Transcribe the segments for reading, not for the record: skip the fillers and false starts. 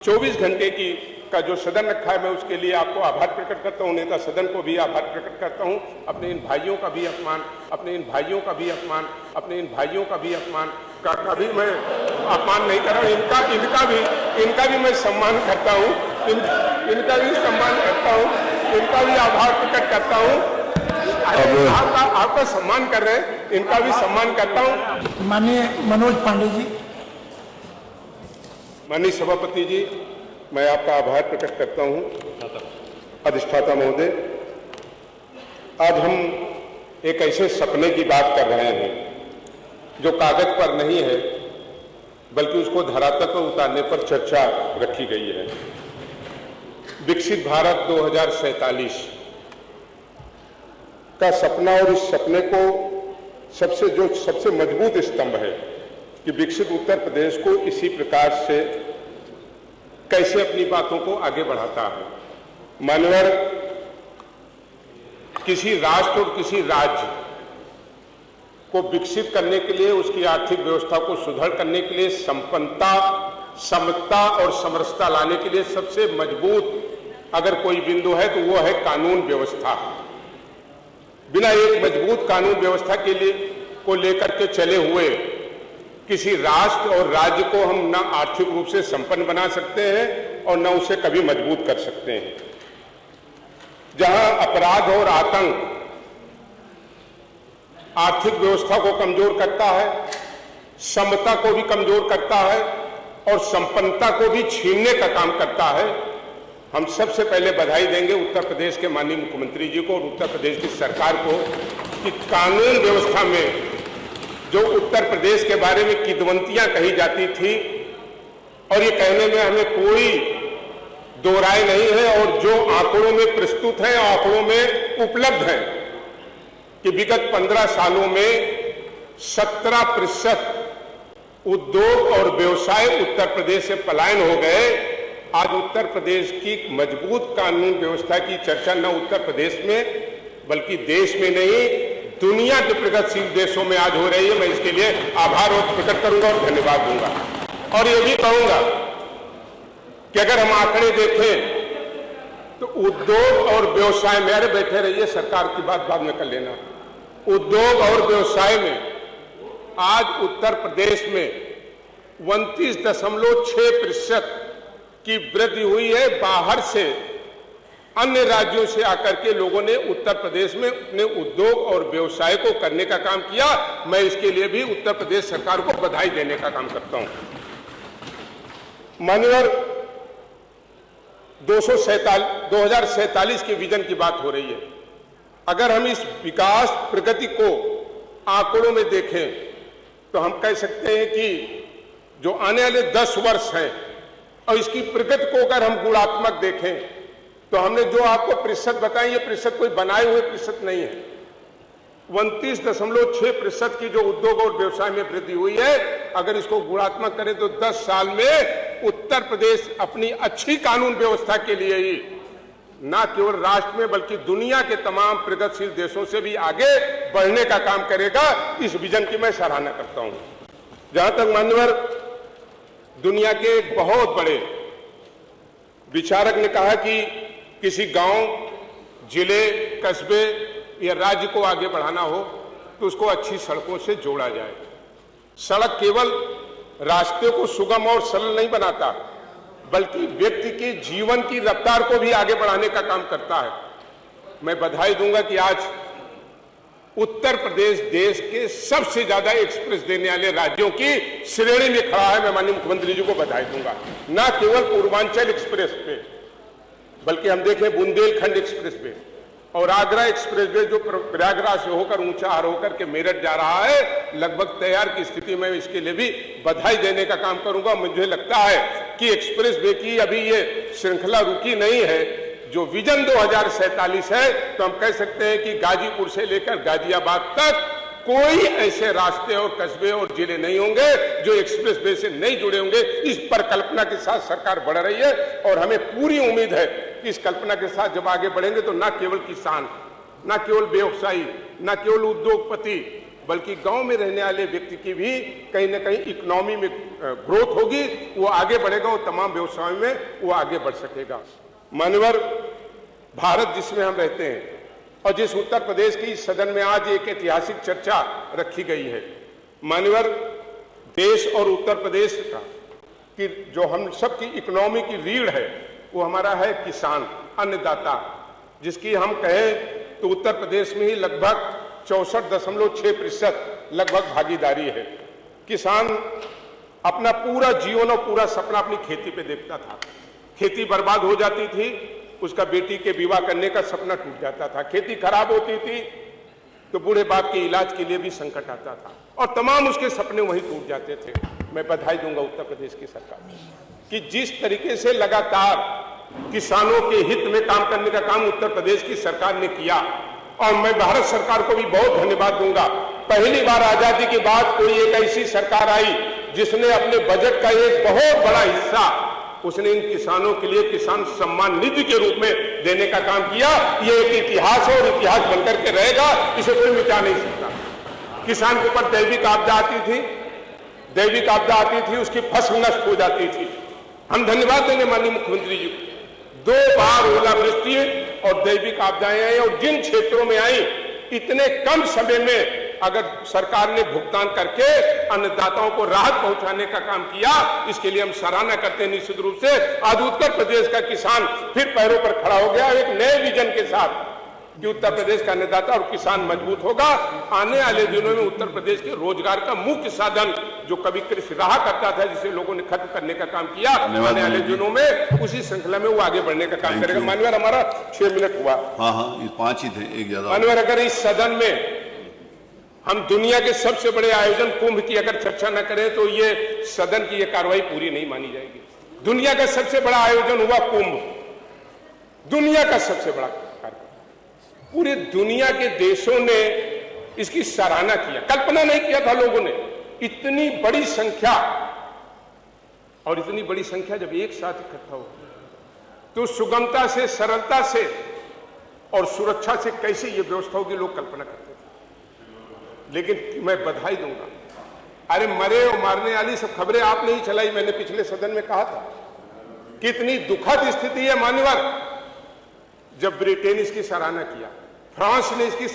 24 घंटे का जो सदन रखा है, मैं उसके लिए आपको आभार प्रकट करता हूँ। नेता सदन को भी आभार प्रकट करता हूँ। अपने इन भाइयों का भी अपमान का कभी मैं अपमान नहीं कर रहा हूँ। इनका भी मैं सम्मान करता हूँ। इनका भी सम्मान करता हूँ, इनका भी आभार प्रकट करता हूँ। आपका सम्मान कर रहे हैं, इनका भी सम्मान करता हूँ। माननीय मनोज पांडे जी। माननीय सभापति जी, मैं आपका आभार प्रकट करता हूं। अधिष्ठाता महोदय, आज हम एक ऐसे सपने की बात कर रहे हैं जो कागज पर नहीं है, बल्कि उसको धरातल पर उतारने पर चर्चा रखी गई है। विकसित भारत 2047 का सपना, और इस सपने को सबसे मजबूत स्तंभ है कि विकसित उत्तर प्रदेश को इसी प्रकार से कैसे अपनी बातों को आगे बढ़ाता है। मानवर किसी राष्ट्र और किसी राज्य को विकसित करने के लिए, उसकी आर्थिक व्यवस्था को सुदृढ़ करने के लिए, संपन्नता, समता और समरसता लाने के लिए सबसे मजबूत अगर कोई बिंदु है तो वो है कानून व्यवस्था। बिना एक मजबूत कानून व्यवस्था को लेकर के चले हुए किसी राष्ट्र और राज्य को हम न आर्थिक रूप से संपन्न बना सकते हैं और न उसे कभी मजबूत कर सकते हैं। जहां अपराध और आतंक आर्थिक व्यवस्था को कमजोर करता है, समता को भी कमजोर करता है और संपन्नता को भी छीनने का काम करता है, हम सबसे पहले बधाई देंगे उत्तर प्रदेश के माननीय मुख्यमंत्री जी को और उत्तर प्रदेश की सरकार को कि कानून व्यवस्था में जो उत्तर प्रदेश के बारे में किदवंतियां कही जाती थी, और ये कहने में हमें कोई दो राय नहीं है, और जो आंकड़ों में प्रस्तुत है, आंकड़ों में उपलब्ध है कि विगत 15 सालों में 17% उद्योग और व्यवसाय उत्तर प्रदेश से पलायन हो गए। आज उत्तर प्रदेश की मजबूत कानून व्यवस्था की चर्चा न उत्तर प्रदेश में बल्कि देश में नहीं, दुनिया के प्रगतिशील देशों में आज हो रही है। मैं इसके लिए आभार प्रकट करूंगा और धन्यवाद दूंगा। और ये भी कहूंगा कि अगर हम आंकड़े देखें तो उद्योग और व्यवसाय में, अरे बैठे रहिए, सरकार की बात बाद में कर लेना। उद्योग और व्यवसाय में आज उत्तर प्रदेश में 29.6% की वृद्धि हुई है। बाहर से अन्य राज्यों से आकर के लोगों ने उत्तर प्रदेश में अपने उद्योग और व्यवसाय को करने का काम किया। मैं इसके लिए भी उत्तर प्रदेश सरकार को बधाई देने का काम करता हूं। माननीय 2047 के विजन की बात हो रही है। अगर हम इस विकास प्रगति को आंकड़ों में देखें तो हम कह सकते हैं कि जो आने वाले 10 वर्ष हैं और इसकी प्रगति को अगर हम गुणात्मक देखें तो हमने जो आपको प्रतिशत बताए, ये प्रतिशत कोई बनाए हुए प्रतिशत नहीं है। 29.6% की जो उद्योग और व्यवसाय में वृद्धि हुई है, अगर इसको गुणात्मक करें तो 10 साल में उत्तर प्रदेश अपनी अच्छी कानून व्यवस्था के लिए ही न केवल राष्ट्र में बल्कि दुनिया के तमाम प्रगतिशील देशों से भी आगे बढ़ने का काम करेगा। इस विजन की मैं सराहना करता हूं। जहां तक मान्यवर, दुनिया के एक बहुत बड़े विचारक ने कहा कि किसी गांव, जिले, कस्बे या राज्य को आगे बढ़ाना हो तो उसको अच्छी सड़कों से जोड़ा जाए। सड़क केवल रास्ते को सुगम और सरल नहीं बनाता, बल्कि व्यक्ति के जीवन की रफ्तार को भी आगे बढ़ाने का काम करता है। मैं बधाई दूंगा कि आज उत्तर प्रदेश देश के सबसे ज्यादा एक्सप्रेस देने वाले राज्यों की श्रेणी में खड़ा है। मैं माननीय मुख्यमंत्री जी को बधाई दूंगा। न केवल पूर्वांचल एक्सप्रेस पे, बल्कि हम देखें बुंदेलखंड एक्सप्रेस वे और आगरा एक्सप्रेस वे जो प्रयागराज से होकर ऊंचाहार होकर के मेरठ जा रहा है, लगभग तैयार की स्थिति में। इसके लिए भी बधाई देने का काम करूंगा। मुझे लगता है कि एक्सप्रेस वे की अभी ये श्रृंखला रुकी नहीं है। जो विजन 2047 है तो हम कह सकते हैं कि गाजीपुर से लेकर गाजियाबाद तक कोई ऐसे रास्ते और कस्बे और जिले नहीं होंगे जो एक्सप्रेस वे से नहीं जुड़े होंगे। इस परिकल्पना के साथ सरकार बढ़ रही है और हमें पूरी उम्मीद है कि इस कल्पना के साथ जब आगे बढ़ेंगे तो न केवल किसान, न केवल व्यवसायी, न केवल उद्योगपति, बल्कि गांव में रहने वाले व्यक्ति की भी कहीं ना कहीं इकोनॉमी में ग्रोथ होगी, वो आगे बढ़ेगा, वो तमाम व्यवसायों में वो आगे बढ़ सकेगा। मान्यवर, भारत जिसमें हम रहते हैं और जिस उत्तर प्रदेश की सदन में आज एक ऐतिहासिक चर्चा रखी गई है, मान्यवर, देश और उत्तर प्रदेश का कि जो हम सबकी इकोनॉमी की रीढ़ है वो हमारा है किसान, अन्नदाता, जिसकी हम कहें तो उत्तर प्रदेश में ही लगभग 64.6% लगभग भागीदारी है। किसान अपना पूरा जीवन और पूरा सपना अपनी खेती पे देखता था। खेती बर्बाद हो जाती थी, उसका बेटी के विवाह करने का सपना टूट जाता था। खेती खराब होती थी तो बूढ़े बाप के इलाज के लिए भी संकट आता था और तमाम उसके सपने वहीं टूट जाते थे। मैं बधाई दूंगा उत्तर प्रदेश की सरकार कि जिस तरीके से लगातार किसानों के हित में काम करने का काम उत्तर प्रदेश की सरकार ने किया, और मैं भारत सरकार को भी बहुत धन्यवाद दूंगा। पहली बार आजादी के बाद कोई एक ऐसी सरकार आई जिसने अपने बजट का एक बहुत बड़ा हिस्सा उसने इन किसानों के लिए किसान सम्मान निधि के रूप में देने का काम किया। ये एक इतिहास है और इतिहास बनकर के रहेगा, इसे कोई मिटा नहीं सकता। किसान के ऊपर दैविक आपदा आती थी, उसकी फसल नष्ट हो जाती थी। हम धन्यवाद देंगे माननीय मुख्यमंत्री जी को, 2 बार ओलावृष्टि और दैविक आपदाएं आई और जिन क्षेत्रों में आई इतने कम समय में अगर सरकार ने भुगतान करके अन्नदाताओं को राहत पहुंचाने का काम किया, इसके लिए हम सराहना करते हैं। निश्चित रूप से आज उत्तर प्रदेश का किसान फिर पैरों पर खड़ा हो गया एक नए विजन के साथ कि उत्तर प्रदेश का अन्नदाता और किसान मजबूत होगा। आने वाले दिनों में उत्तर प्रदेश के रोजगार का मुख्य साधन जो कभी कृषि रहा करता था, जिसे लोगों ने खत्म करने का काम किया, आने वाले दिनों में उसी श्रृंखला में वो आगे बढ़ने का काम करेगा। माननीय, हमारा 6 मिनट हुआ। हाँ, 5 ही थे, एक ज्यादा। माननीय, अगर इस सदन में हम दुनिया के सबसे बड़े आयोजन कुंभ की अगर चर्चा न करें तो ये सदन की ये कार्रवाई पूरी नहीं मानी जाएगी। दुनिया का सबसे बड़ा आयोजन हुआ कुंभ, दुनिया का सबसे बड़ा कार्यक्रम। पूरी दुनिया के देशों ने इसकी सराहना किया, कल्पना नहीं किया था लोगों ने इतनी बड़ी संख्या, और इतनी बड़ी संख्या जब एक साथ इकट्ठा हो तो सुगमता से, सरलता से और सुरक्षा से कैसे ये व्यवस्था होगी लोग कल्पना करते थे। लेकिन मैं बधाई दूंगा, अरे मरे और मारने वाली सब खबरें आपने ही चलाई। मैंने पिछले सदन में कहा था कितनी दुखद स्थिति है मान्यवर, जब ब्रिटेन इसकी सराहना किया, फ्रांस ने इसकी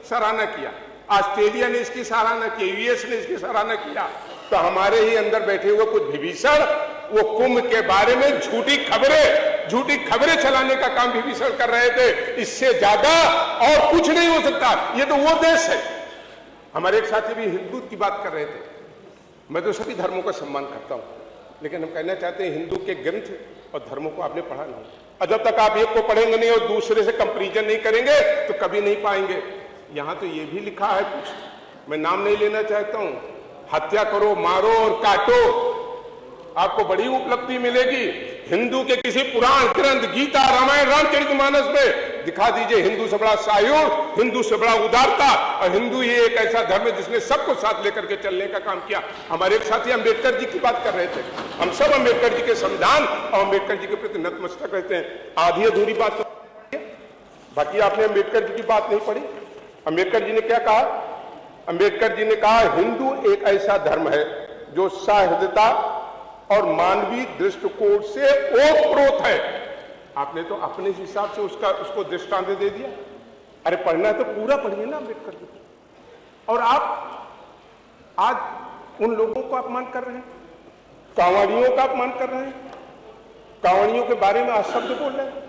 सराहना किया, ऑस्ट्रेलिया ने इसकी सराहना की, यूएस ने इसकी सराहना किया, तो हमारे ही अंदर बैठे हुए कुछ विभीषण वो कुंभ के बारे में झूठी खबरें चलाने का काम विभीषण कर रहे थे। इससे ज्यादा और कुछ नहीं हो सकता। ये तो वो देश है। हमारे एक साथी भी हिंदू की बात कर रहे थे। मैं तो सभी धर्मों का सम्मान करता हूं, लेकिन हम कहना चाहते हैं हिंदू के ग्रंथ और धर्मों को आपने पढ़ा नहीं, और जब तक आप एक को पढ़ेंगे नहीं और दूसरे से कंपैरिजन नहीं करेंगे तो कभी नहीं पाएंगे। यहां तो ये भी लिखा है, कुछ मैं नाम नहीं लेना चाहता हूं, हत्या करो, मारो और काटो, आपको बड़ी उपलब्धि मिलेगी। हिंदू के किसी पुराण ग्रंथ, गीता, रामायण, रामचरितमानस में दिखा दीजिए हिंदू से बड़ा सायुर, हिंदू से बड़ा उदारता, और हिंदू ये एक ऐसा धर्म है जिसने सबको साथ लेकर के चलने का काम किया। हमारे एक साथी अम्बेडकर जी की बात कर रहे थे। हम सब अम्बेडकर जी के संविधान और अम्बेडकर जी के प्रति नतमस्तक रहते हैं। आधी अधूरी बात तो बाकी आपने अम्बेडकर जी की बात नहीं पढ़ी। अम्बेडकर जी ने क्या कहा? अम्बेडकर जी ने कहा हिंदू एक ऐसा धर्म है जो सहृदयता और मानवीय दृष्टिकोण से ओतप्रोत है। आपने तो अपने हिसाब से उसको दृष्टांत दे दिया। अरे पढ़ना तो पूरा पढ़िए ना अम्बेडकर जी। और आप आज उन लोगों को अपमान कर रहे हैं, कांवड़ियों का अपमान कर रहे हैं, कांवड़ियों के बारे में अशब्द बोल रहे हैं।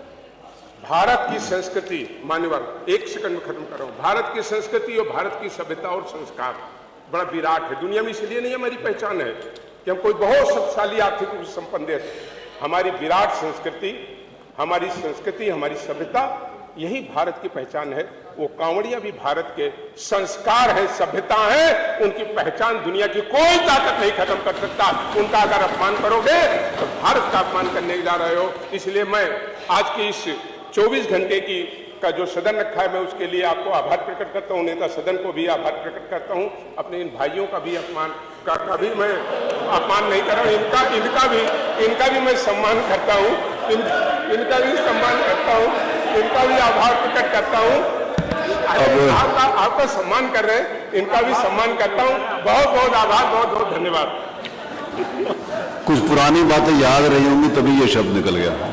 भारत की संस्कृति, मान्यवर एक सेकंड में खत्म कर रहा हूं, भारत की संस्कृति और भारत की सभ्यता और संस्कार बड़ा विराट है। दुनिया में इसलिए नहीं हमारी पहचान है कि हम कोई बहुत शक्तिशाली आर्थिक रूप से संपन्न देश। हमारी विराट संस्कृति, हमारी सभ्यता, यही भारत की पहचान है। वो कांवड़िया भी भारत के संस्कार है, सभ्यता है, उनकी पहचान दुनिया की कोई ताकत नहीं खत्म कर सकता। उनका अगर अपमान करोगे तो भारत का अपमान करने जा रहे हो। इसलिए मैं आज की इस 24 घंटे का जो सदन रखा है, मैं उसके लिए आपको आभार प्रकट करता हूं, नेता सदन को भी आभार प्रकट करता हूं। अपने इन भाइयों का भी अपमान मैं अपमान नहीं कर रहा हूं, इनका भी मैं सम्मान करता हूं, इनका भी सम्मान करता हूं, इनका भी आभार प्रकट करता हूं। आपका सम्मान कर रहे हैं इनका भी सम्मान करता हूं। बहुत बहुत आभार, बहुत बहुत धन्यवाद। कुछ पुरानी बातें याद रही होंगी तभी ये शब्द निकल गया।